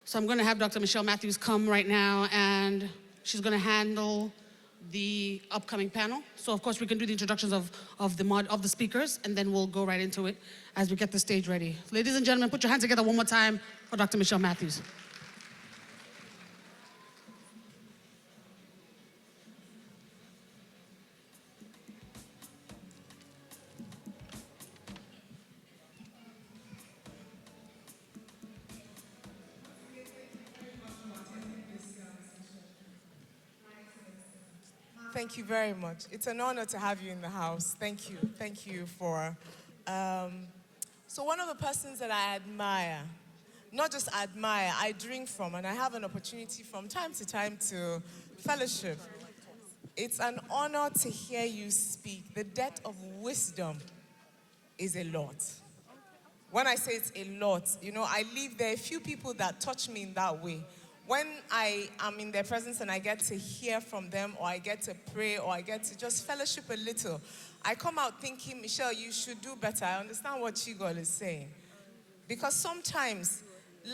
So I'm going to have Dr. Michale Matthews come right now, and she's going to handle the upcoming panel. So of course we can do the introductions of the speakers, and then we'll go right into it as we get the stage ready. Ladies and gentlemen, put your hands together one more time for Dr. Michale Matthews. Thank you very much. It's an honor to have you in the house. Thank you. Thank you for... So one of the persons that I admire, not just admire, I drink from, and I have an opportunity from time to time to fellowship. It's an honor to hear you speak. The depth of wisdom is a lot. When I say it's a lot, you know, I live there. A few people that touch me in that way. When I am in their presence and I get to hear from them, or I get to pray, or I get to just fellowship a little, I come out thinking, Michelle, you should do better. I understand what Chigul is saying. Because sometimes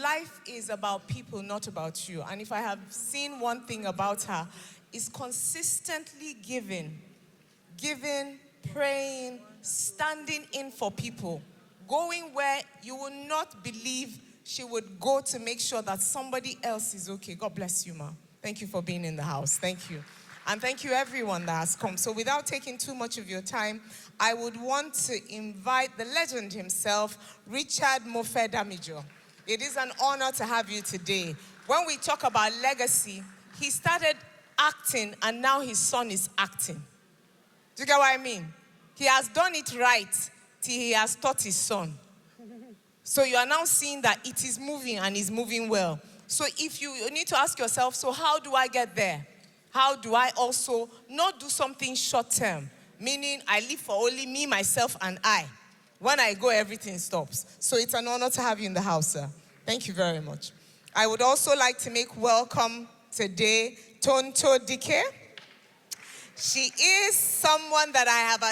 life is about people, not about you. And if I have seen one thing about her, is consistently giving, praying, standing in for people, going where you will not believe she would go to make sure that somebody else is okay. God bless you, ma. Thank you for being in the house. Thank you. And thank you everyone that has come. So without taking too much of your time, I would want to invite the legend himself, Richard Mofe-Damijo. It is an honor to have you today. When we talk about legacy, he started acting and now his son is acting. Do you get what I mean? He has done it right till he has taught his son. So you are now seeing that it is moving and is moving well. So if you need to ask yourself, so how do I get there? How do I also not do something short term? Meaning I live for only me, myself, and I. When I go, everything stops. So it's an honor to have you in the house, sir. Thank you very much. I would also like to make welcome today Tonto Dikeh. She is someone that I have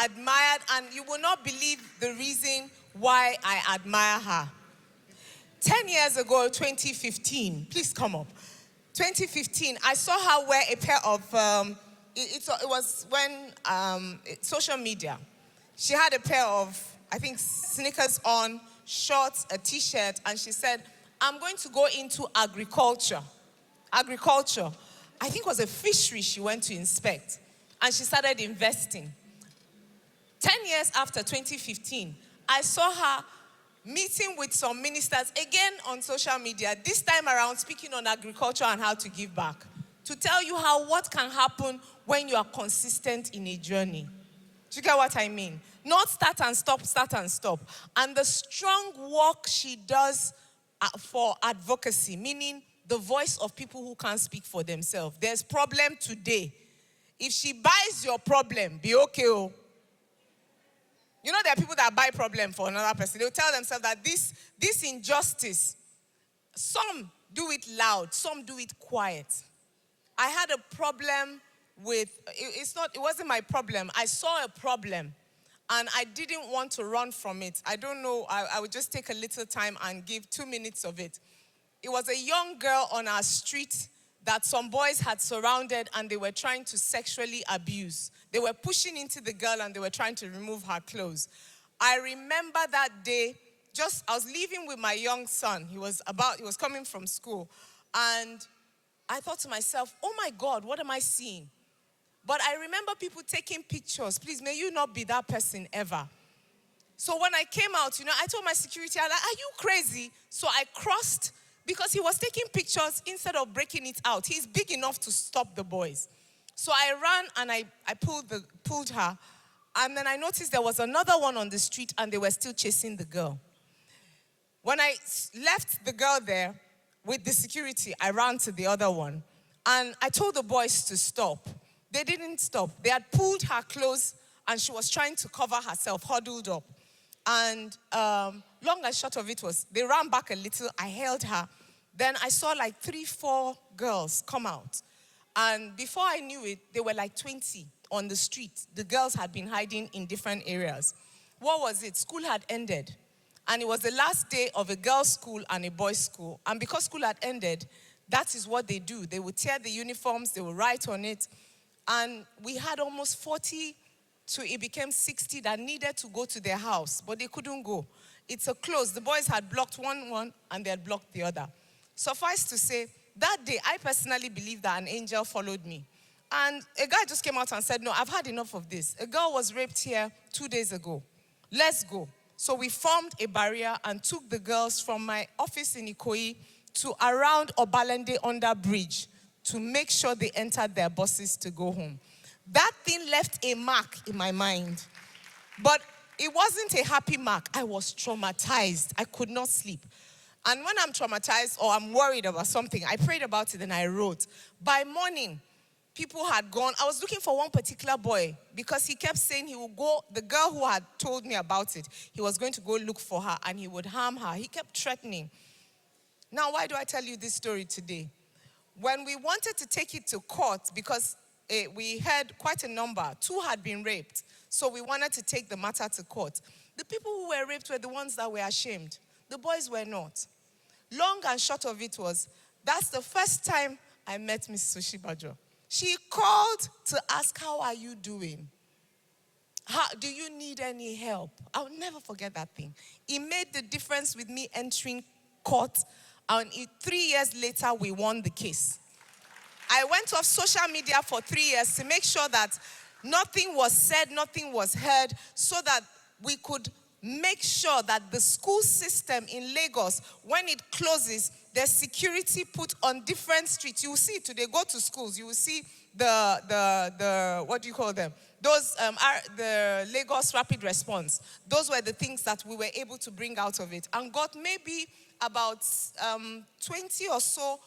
admired, and you will not believe the reason why I admire her. 10 years ago, 2015, please come up. 2015, I saw her wear a pair of, it was when, social media. She had a pair of, I think, sneakers on, shorts, a t-shirt, and she said, I'm going to go into agriculture. Agriculture. I think it was a fishery she went to inspect. And she started investing. 10 years after 2015, I saw her meeting with some ministers, again on social media, this time around speaking on agriculture and how to give back, to tell you what can happen when you are consistent in a journey. Do you get what I mean? Not start and stop. And the strong work she does for advocacy, meaning the voice of people who can't speak for themselves. There's problem today. If she buys your problem, be okay. Oh. You know there are people that buy problem for another person. They'll tell themselves that this injustice, some do it loud, some do it quiet. I had a problem with, it wasn't my problem. I saw a problem and I didn't want to run from it. I don't know, I would just take a little time and give 2 minutes of it. It was a young girl on our street that some boys had surrounded and they were trying to sexually abuse. They were pushing into the girl and they were trying to remove her clothes. I remember that day, I was leaving with my young son. He was coming from school. And I thought to myself, oh my God, what am I seeing? But I remember people taking pictures. Please, may you not be that person ever. So when I came out, I told my security, I'm like, are you crazy? So I crossed, because he was taking pictures instead of breaking it out. He's big enough to stop the boys. So I ran and I pulled her. And then I noticed there was another one on the street and they were still chasing the girl. When I left the girl there with the security, I ran to the other one. And I told the boys to stop. They didn't stop. They had pulled her clothes and she was trying to cover herself, huddled up. And long and short of it was, they ran back a little, I held her. Then I saw like 3-4 girls come out. And before I knew it, there were like 20 on the street. The girls had been hiding in different areas. What was it? School had ended. And it was the last day of a girls' school and a boys' school. And because school had ended, that is what they do. They would tear the uniforms, they would write on it. And we had almost 40 to it became 60 that needed to go to their house, but they couldn't go. It's a close. The boys had blocked one and they had blocked the other. Suffice to say, that day, I personally believe that an angel followed me. And a guy just came out and said, no, I've had enough of this. A girl was raped here 2 days ago. Let's go. So we formed a barrier and took the girls from my office in Ikoyi to around Obalende under bridge to make sure they entered their buses to go home. That thing left a mark in my mind. But it wasn't a happy mark. I was traumatized. I could not sleep. And when I'm traumatized or I'm worried about something, I prayed about it and I wrote. By morning, people had gone. I was looking for one particular boy because he kept saying he would go, the girl who had told me about it, he was going to go look for her and he would harm her. He kept threatening. Now, why do I tell you this story today? When we wanted to take it to court, because we had quite a number, 2 had been raped, so we wanted to take the matter to court. The people who were raped were the ones that were ashamed. The boys were not. Long and short of it was, that's the first time I met Miss Sushibajo. She called to ask, how are you doing? Do you need any help? I'll never forget that thing. It made the difference with me entering court, and 3 years later, we won the case. I went off social media for 3 years to make sure that nothing was said, nothing was heard, so that we could make sure that the school system in Lagos, when it closes, there's security put on different streets. You will see today, go to schools, you will see the what do you call them? Those are the Lagos Rapid Response. Those were the things that we were able to bring out of it, and got maybe about 20 or so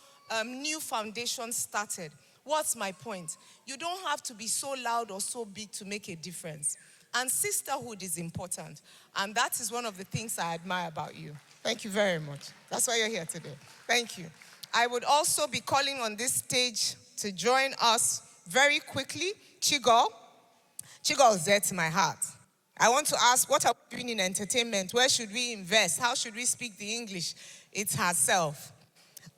new foundations started. What's my point? You don't have to be so loud or so big to make a difference. And sisterhood is important. And that is one of the things I admire about you. Thank you very much. That's why you're here today. Thank you. I would also be calling on this stage to join us very quickly, Chigul. Chigul is dear to my heart. I want to ask, what are we doing in entertainment? Where should we invest? How should we speak the English? It's herself.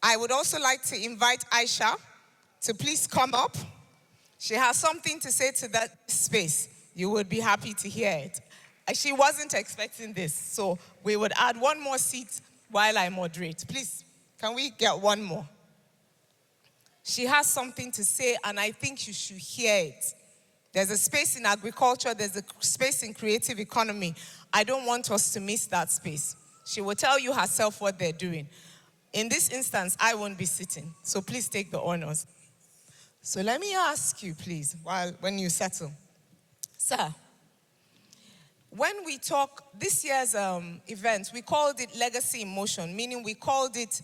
I would also like to invite Aisha to please come up. She has something to say to that space. You would be happy to hear it. She wasn't expecting this, so we would add one more seat while I moderate. Please, can we get one more? She has something to say, and I think you should hear it. There's a space in agriculture, there's a space in creative economy. I don't want us to miss that space. She will tell you herself what they're doing. In this instance, I won't be sitting, so please take the honors. So let me ask you, please, when you settle. Sir, when we talk, this year's event, we called it Legacy in Motion, meaning we called it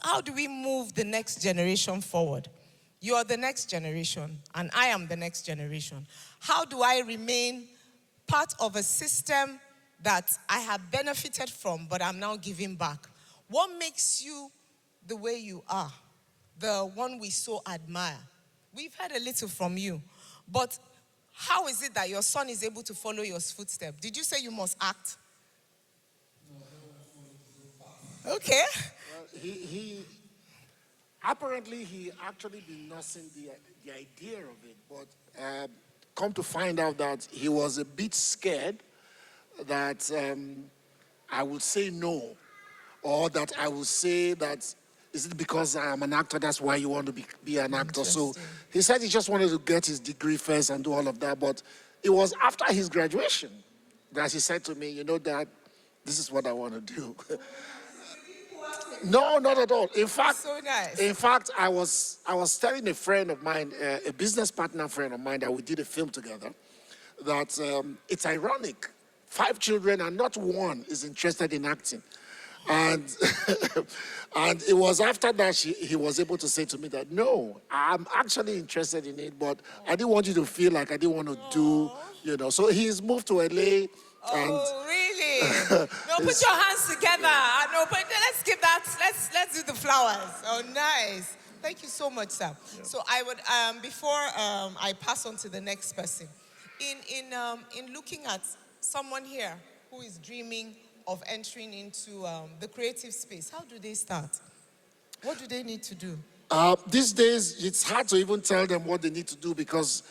how do we move the next generation forward? You are the next generation, and I am the next generation. How do I remain part of a system that I have benefited from, but I'm now giving back? What makes you the way you are, the one we so admire? We've heard a little from you, but how is it that your son is able to follow your footsteps? Did you say you must act? No, okay. Well, he apparently he actually been nursing the idea of it, but come to find out that he was a bit scared that I would say no, or that I would say that, is it because I'm an actor, that's why you want to be an actor? So he said he just wanted to get his degree first and do all of that, but it was after his graduation that he said to me, you know, Dad, this is what I want to do. No, not at all. In fact, so nice. In fact, I was telling a friend of mine, a business partner friend of mine, that we did a film together, that it's ironic. 5 children and not one is interested in acting. And and it was after that he was able to say to me that, no, I'm actually interested in it, but I didn't want you to feel like I didn't want to do, you know. So he's moved to LA. Oh, really? No, put your hands together. No, but let's give that, let's do the flowers. Oh, nice. Thank you so much, sir. Yeah. So I would, before I pass on to the next person, in looking at someone here who is dreaming of entering into the creative space, how do they start? What do they need to do? These days, it's hard to even tell them what they need to do because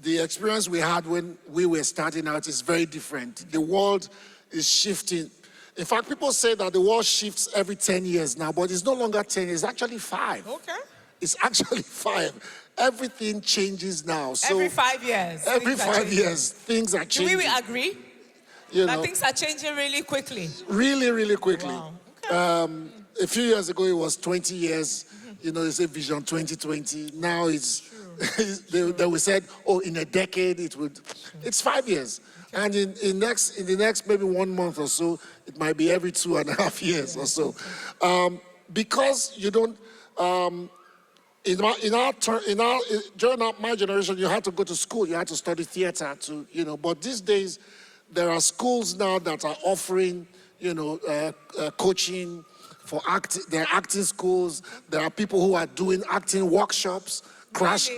the experience we had when we were starting out is very different. The world is shifting. In fact, people say that the world shifts every 10 years now, but it's no longer 10, it's actually 5. Okay. It's actually 5. Everything changes now. So every 5 years. Every 5 years, things are changing. Do we agree? That things are changing really quickly? Really, really quickly. Wow. Okay. A few years ago, it was 20 years. They say Vision 2020. Now it's, we said, oh, in a decade, it's 5 years. Okay. And in the next maybe 1 month or so, it might be every 2.5 years or so. Because you don't, during my generation, you had to go to school, you had to study theater but these days, there are schools now that are offering, coaching for acting. There are acting schools. There are people who are doing acting workshops, crash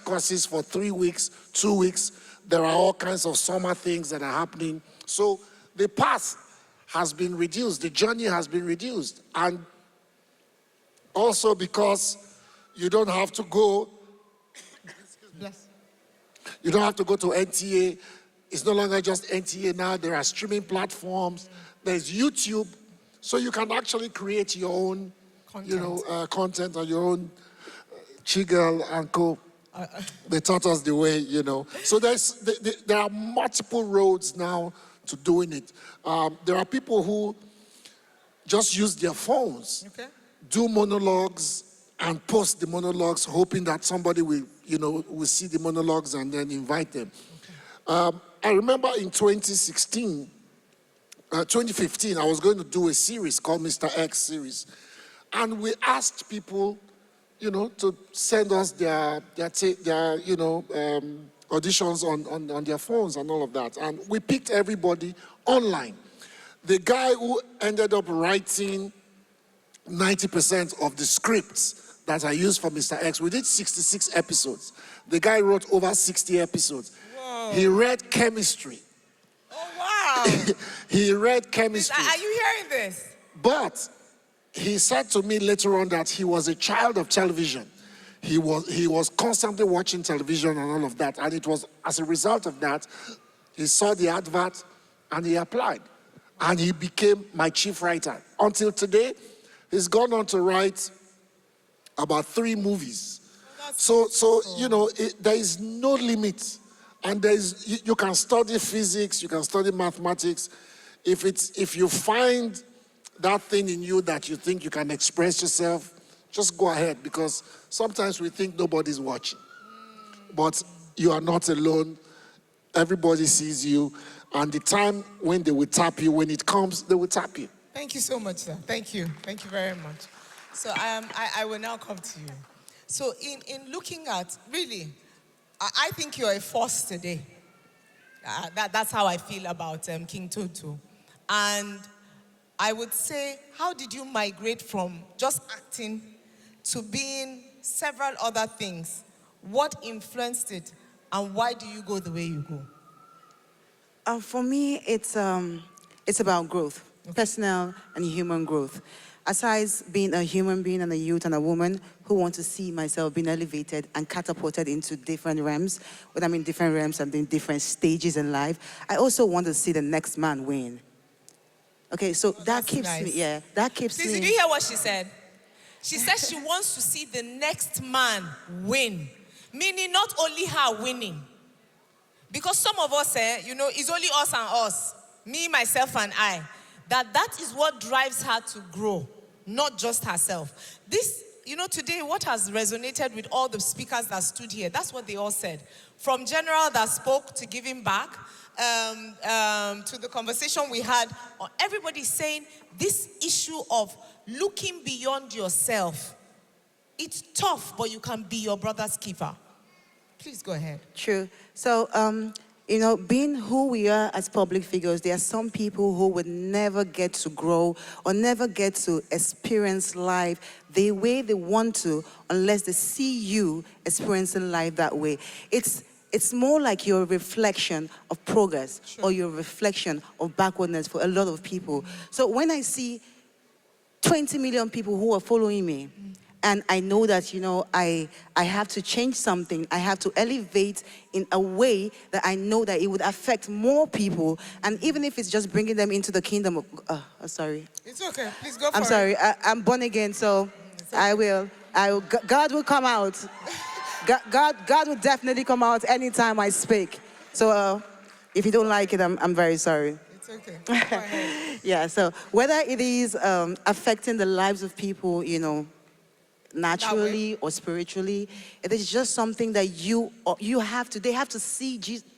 courses for 3 weeks, 2 weeks. There are all kinds of summer things that are happening. So the path has been reduced. The journey has been reduced. And also because you don't have to go, you don't have to go to NTA. It's no longer just NTA now. There are streaming platforms. There's YouTube. So you can actually create your own, content or your own Chigul and co. They taught us the way, So there are multiple roads now to doing it. There are people who just use their phones, do monologues and post the monologues, hoping that somebody will see the monologues and then invite them. I remember in 2015, I was going to do a series called Mr. X series. And we asked people, to send us their auditions on their phones and all of that. And we picked everybody online. The guy who ended up writing 90% of the scripts that I used for Mr. X, we did 66 episodes. The guy wrote over 60 episodes. Whoa. He read chemistry. Oh, wow. He read chemistry. Are you hearing this? But he said to me later on that he was a child of television. He was constantly watching television and all of that. And it was as a result of that, he saw the advert and he applied. And he became my chief writer. Until today, he's gone on to write about 3 movies. There is no limit. And you can study physics, you can study mathematics. If you find that thing in you that you think you can express yourself, just go ahead, because sometimes we think nobody's watching. But you are not alone. Everybody sees you. And the time when they will tap you, when it comes, they will tap you. Thank you so much, sir. Thank you. Thank you very much. So I will now come to you. So in looking at, really, I think you're a force today. That's how I feel about King Tonto. And I would say, how did you migrate from just acting to being several other things? What influenced it, and why do you go the way you go? For me, it's about growth, personal and human growth. Aside being a human being and a youth and a woman who want to see myself being elevated and catapulted into different realms, when I'm in different realms and in different stages in life, I also want to see the next man win. Okay, so that keeps me, that keeps me. Did you hear what she said? She said she wants to see the next man win. Meaning not only her winning. Because some of us, it's only us and us. Me, myself, and I. That is what drives her to grow. Not just herself. This, today what has resonated with all the speakers that stood here, that's what they all said. From General that spoke to giving back, to the conversation we had, everybody's saying this issue of looking beyond yourself. It's tough, but you can be your brother's keeper. Please go ahead. True. So, being who we are as public figures, there are some people who would never get to grow or never get to experience life the way they want to unless they see you experiencing life that way. It's it's more like your reflection of progress or your reflection of backwardness for a lot of people. So when I see 20 million people who are following me, and I know that, I have to change something. I have to elevate in a way that I know that it would affect more people. And even if it's just bringing them into the kingdom of, sorry. It's okay. Please go for it. I'm sorry. I'm born again, so okay. God will come out. God will definitely come out anytime I speak. So if you don't like it, I'm very sorry. It's okay. Go ahead. Yeah, so whether it is affecting the lives of people, naturally or spiritually, it is just something that they have to see Jesus.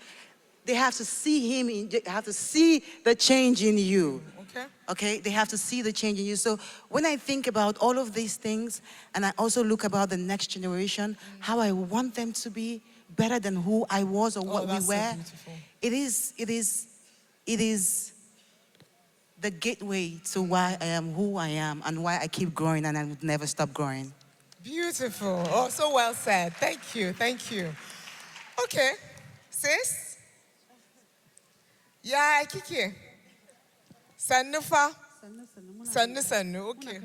They have to see him, they have to see the change in you. Okay? They have to see the change in you. So when I think about all of these things, and I also look about the next generation, how I want them to be better than who I was or what we were, so it is the gateway to why I am who I am and why I keep growing and I would never stop growing. Beautiful. Oh, so well said. Thank you. Thank you. Okay. Sis? Yeah, Kiki. Sanufa. Sanu. Okay.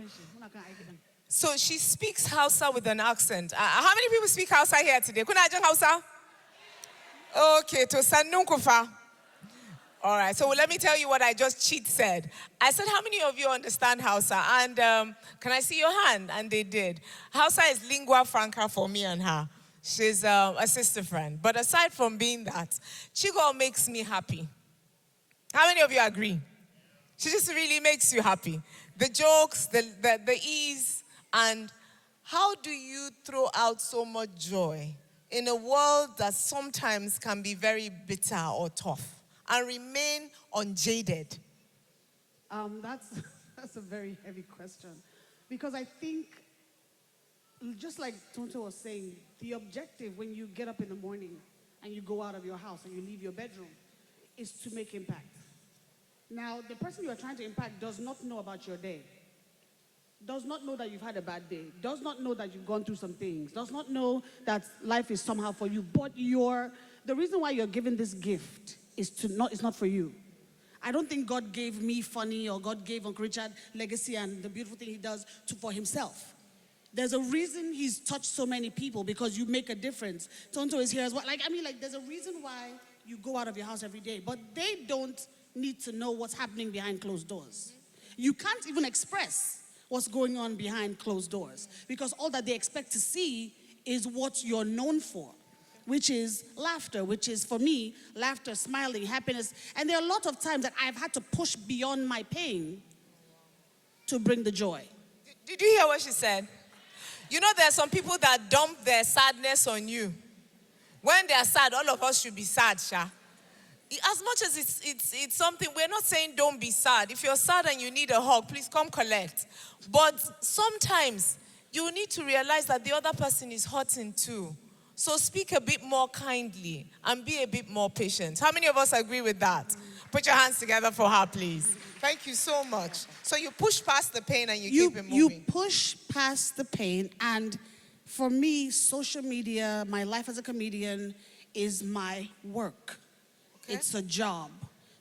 So she speaks Hausa with an accent. How many people speak Hausa here today? Kuna ajang Hausa? Okay, to Sanunkufa. All right, so let me tell you what I just said. I said, how many of you understand Hausa? And can I see your hand? And they did. Hausa is lingua franca for me and her. She's a sister friend. But aside from being that, Chigul makes me happy. How many of you agree? She just really makes you happy. The jokes, the ease, and how do you throw out so much joy in a world that sometimes can be very bitter or tough? And remain unjaded? That's a very heavy question. Because I think, just like Tonto was saying, the objective when you get up in the morning and you go out of your house and you leave your bedroom is to make impact. Now, the person you are trying to impact does not know about your day, does not know that you've had a bad day, does not know that you've gone through some things, does not know that life is somehow for you, but the reason why you're given this gift it's not for you. I don't think God gave me funny or God gave Uncle Richard legacy and the beautiful thing he does for himself. There's a reason he's touched so many people because you make a difference. Tonto is here as well. There's a reason why you go out of your house every day, but they don't need to know what's happening behind closed doors. You can't even express what's going on behind closed doors because all that they expect to see is what you're known for, which is laughter, which is, for me, laughter, smiling, happiness. And there are a lot of times that I've had to push beyond my pain to bring the joy. Did you hear what she said? You know, there are some people that dump their sadness on you. When they are sad, all of us should be sad, Sha. As much as it's something, we're not saying don't be sad. If you're sad and you need a hug, please come collect. But sometimes you need to realize that the other person is hurting too. So speak a bit more kindly and be a bit more patient. How many of us agree with that? Put your hands together for her, please. Thank you so much. So you push past the pain and you keep it moving. You push past the pain, and for me, social media, my life as a comedian, is my work. Okay. It's a job.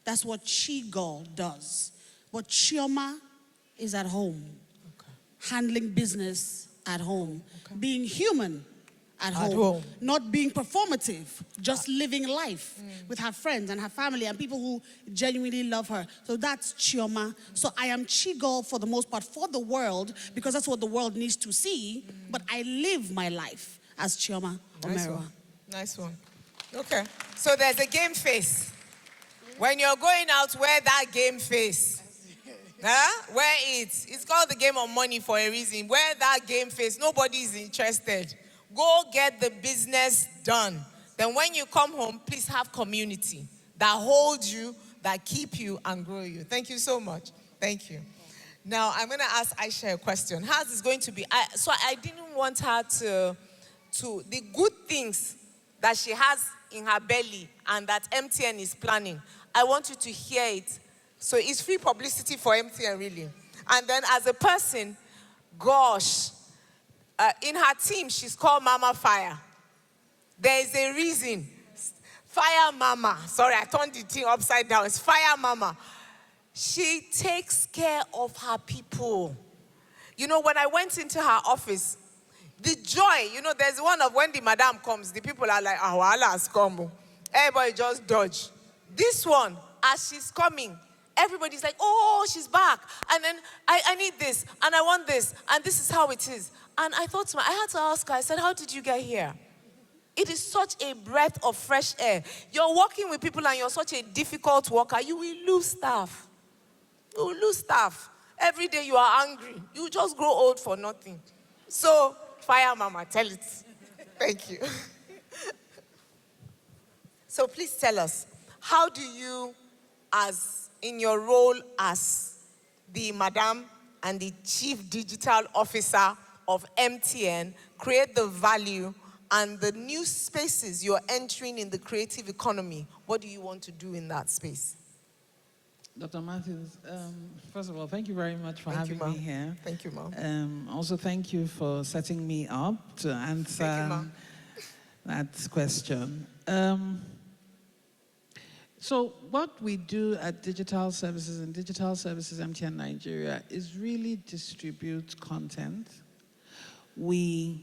That's what Chigul does. But Chioma is at home, handling business at home, being human at home, not being performative, just living life with her friends and her family and people who genuinely love her. So that's Chioma. So I am Chigul for the most part for the world because that's what the world needs to see, but I live my life as Chioma Omeruwa. Nice one. Okay. So there's a game face. When you're going out, wear that game face. Wear it. It's called the game of money for a reason. Wear that game face. Nobody is interested. Go get the business done. Then when you come home, please have community that holds you, that keep you and grow you. Thank you so much. Thank you. Now, I'm going to ask Aisha a question. Hers is going to be, so I didn't want her to the good things that she has in her belly and that MTN is planning. I want you to hear it. So it's free publicity for MTN, really. And then as a person, gosh, in her team, she's called Mama Fire. There is a reason. Fire Mama. Sorry, I turned the thing upside down. It's Fire Mama. She takes care of her people. You know, when I went into her office, the joy, you know, there's one of when the madam comes, the people are like, ah, Allah has come. Everybody just dodge. This one, as she's coming, everybody's like, oh, she's back. And then I need this, and I want this, and this is how it is. And I thought, I had to ask her, I said, how did you get here? It is such a breath of fresh air. You're working with people and you're such a difficult worker, you will lose staff. You will lose staff. Every day you are angry. You just grow old for nothing. So, Fire Mama, tell it. Thank you. So please tell us, how do you, as in your role as the Madam and the Chief Digital Officer of MTN, create the value and the new spaces you're entering in the creative economy? What do you want to do in that space? Dr. Matthews, first of all, thank you very much for having me here. Thank you, Ma'am. Also, thank you for setting me up to answer that question. So what we do at Digital Services and Digital Services MTN Nigeria is really distribute content. We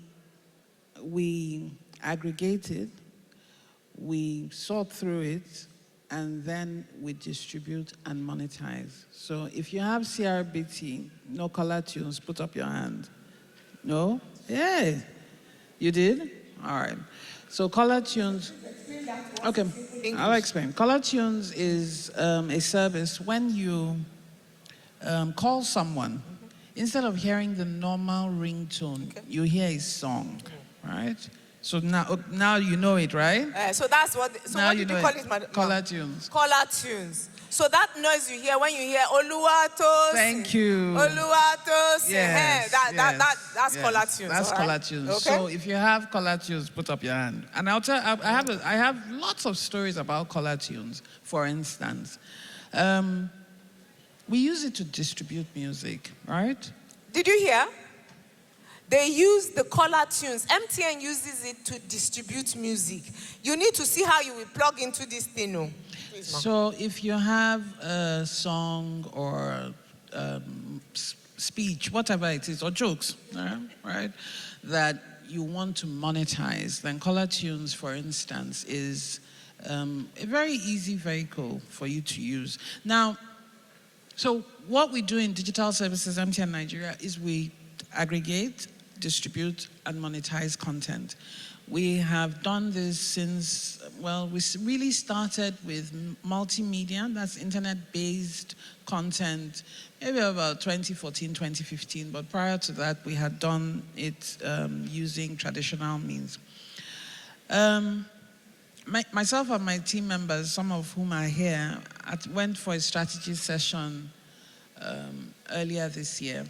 aggregate it, we sort through it, and then we distribute and monetize. So if you have CRBT, no color tunes, put up your hand. No? Yeah. You did? All right. So color tunes. Okay, I'll explain. Color tunes is a service when you call someone. Instead of hearing the normal ringtone, you hear a song, right? So now you know it, right? So that's what. So now what did you call it, madam? Color tunes. Color tunes. So that noise you hear when you hear Oluwatos. Thank you. Oluwatos. Yes, That's color tunes. That's color tunes. Okay. So if you have color tunes, put up your hand. And I'll tell. I have lots of stories about color tunes. For instance, we use it to distribute music, right? Did you hear? They use the color tunes. MTN uses it to distribute music. You need to see how you will plug into this thing. No? So if you have a song or speech, whatever it is, or jokes, right, that you want to monetize, then color tunes, for instance, is a very easy vehicle for you to use. Now, so what we do in Digital Services MTN Nigeria is we aggregate, distribute, and monetize content. We have done this since, well, we really started with multimedia, that's internet-based content, maybe about 2014, 2015, but prior to that, we had done it using traditional means. Myself and my team members, some of whom are here, went for a strategy session earlier this year.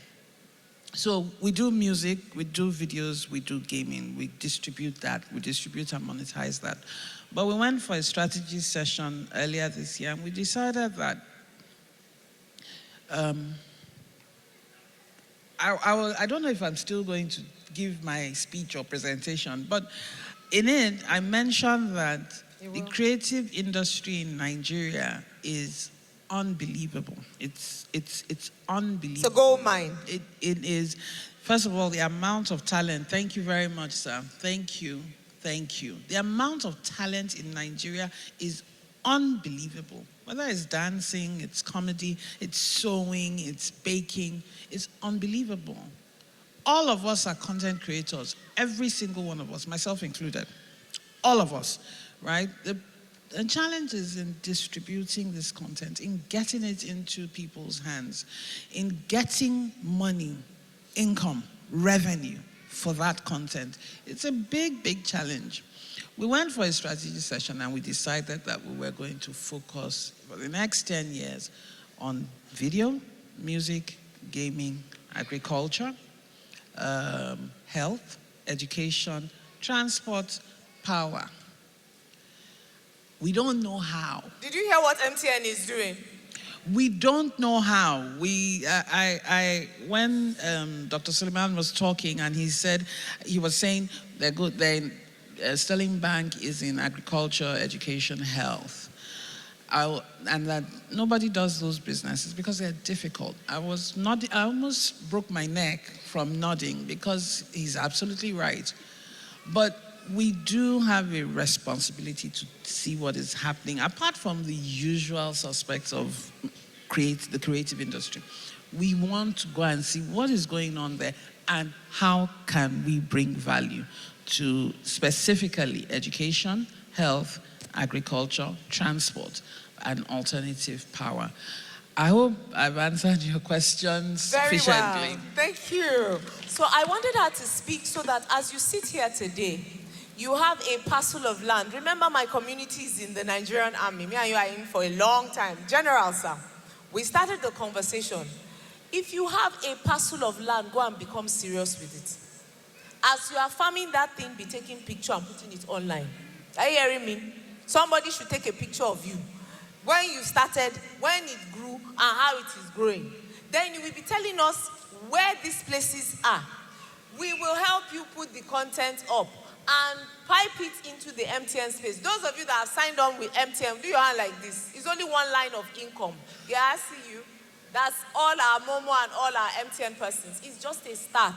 So we do music, we do videos, we do gaming, we distribute that, we distribute and monetize that. But we went for a strategy session earlier this year and we decided that I don't know if I'm still going to give my speech or presentation, but in it, I mentioned that the creative industry in Nigeria is unbelievable. It's unbelievable. It's a gold mine. It is, first of all, the amount of talent. Thank you very much, sir. Thank you. Thank you. The amount of talent in Nigeria is unbelievable. Whether it's dancing, it's comedy, it's sewing, it's baking, it's unbelievable. All of us are content creators. Every single one of us, myself included. All of us, right? The challenge is in distributing this content, in getting it into people's hands, in getting money, income, revenue for that content. It's a big, big challenge. We went for a strategy session and we decided that we were going to focus for the next 10 years on video, music, gaming, agriculture, health, education, transport, power. We don't know how. Did you hear what MTN is doing? We don't know how. When Dr. Suleiman was talking and he was saying they're good, Sterling Bank is in agriculture, education, health. And that nobody does those businesses because they're difficult. I almost broke my neck from nodding because he's absolutely right. But we do have a responsibility to see what is happening, apart from the usual suspects of the creative industry. We want to go and see what is going on there and how can we bring value to specifically education, health, agriculture, transport, and alternative power. I hope I've answered your questions sufficiently. Well. Thank you. So I wanted her to speak so that as you sit here today, you have a parcel of land. Remember, my community is in the Nigerian army. Me and you are in for a long time. General, sir, we started the conversation. If you have a parcel of land, go and become serious with it. As you are farming that thing, be taking picture and putting it online. Are you hearing me? Somebody should take a picture of you. When you started, when it grew, and how it is growing. Then you will be telling us where these places are. We will help you put the content up and pipe it into the MTN space. Those of you that have signed on with MTN, do your hand like this. It's only one line of income. Yeah, I see you. That's all our Momo and all our MTN persons. It's just a start.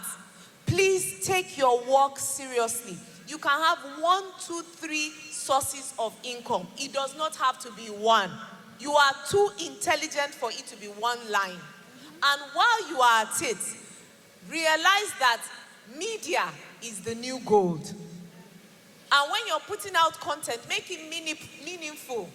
Please take your work seriously. You can have 1, 2, 3 sources of income. It does not have to be one. You are too intelligent for it to be one line. And while you are at it, realize that media is the new gold. And when you're putting out content, make it meaningful.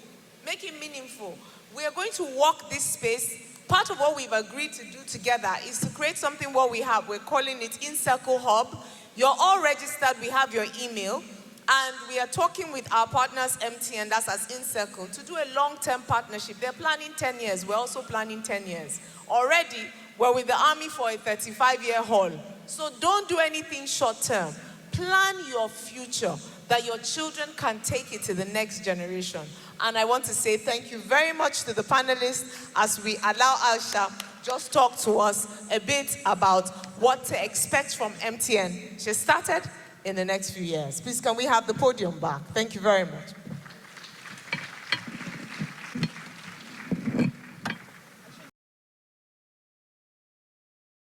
Make it meaningful. We are going to walk this space. Part of what we've agreed to do together is to create something what we have. We're calling it InCircle Hub. You're all registered. We have your email. And we are talking with our partners, MTN, that's as InCircle, to do a long-term partnership. They're planning 10 years. We're also planning 10 years. Already, we're with the Army for a 35-year haul. So don't do anything short-term. Plan your future, that your children can take it to the next generation. And I want to say thank you very much to the panelists as we allow Aisha just talk to us a bit about what to expect from MTN. She started in the next few years. Please, can we have the podium back? Thank you very much.